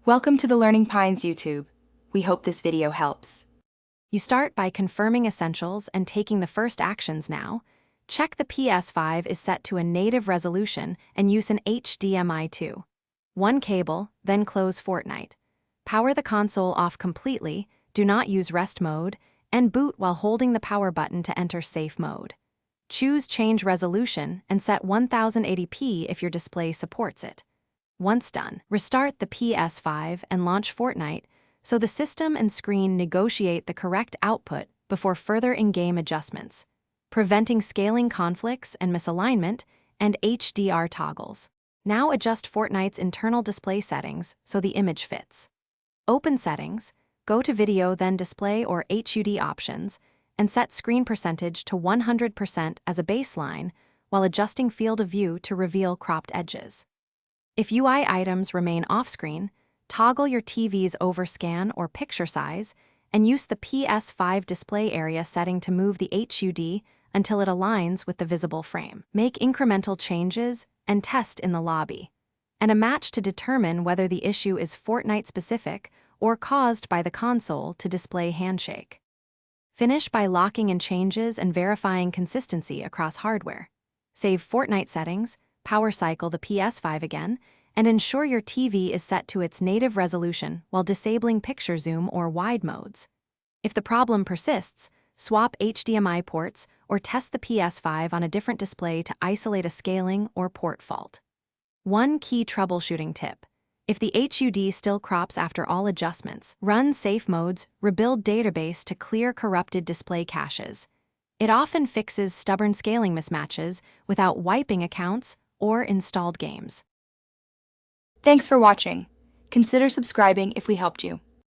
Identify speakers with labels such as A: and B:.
A: Welcome to the Learning Pines YouTube. We hope this video helps.
B: You start by confirming essentials and taking the first actions now. Check the PS5 is set to a native resolution and use an HDMI 2. One cable, then close Fortnite. Power the console off completely, do not use rest mode, and boot while holding the power button to enter safe mode. Choose change resolution and set 1080p if your display supports it. Once done, restart the PS5 and launch Fortnite so the system and screen negotiate the correct output before further in-game adjustments, preventing scaling conflicts and misalignment, and HDR toggles. Now adjust Fortnite's internal display settings so the image fits. Open Settings, go to Video then Display or HUD options, and set screen percentage to 100% as a baseline while adjusting field of view to reveal cropped edges. If UI items remain off-screen, toggle your TV's overscan or picture size and use the PS5 display area setting to move the HUD until it aligns with the visible frame. Make incremental changes and test in the lobby, and a match to determine whether the issue is Fortnite-specific or caused by the console to display handshake. Finish by locking in changes and verifying consistency across hardware. Save Fortnite settings, power cycle the PS5 again, and ensure your TV is set to its native resolution while disabling picture zoom or wide modes. If the problem persists, swap HDMI ports or test the PS5 on a different display to isolate a scaling or port fault. One key troubleshooting tip: if the HUD still crops after all adjustments, run safe modes, rebuild database to clear corrupted display caches. It often fixes stubborn scaling mismatches without wiping accounts or installed games.
A: Thanks for watching. Consider subscribing if we helped you.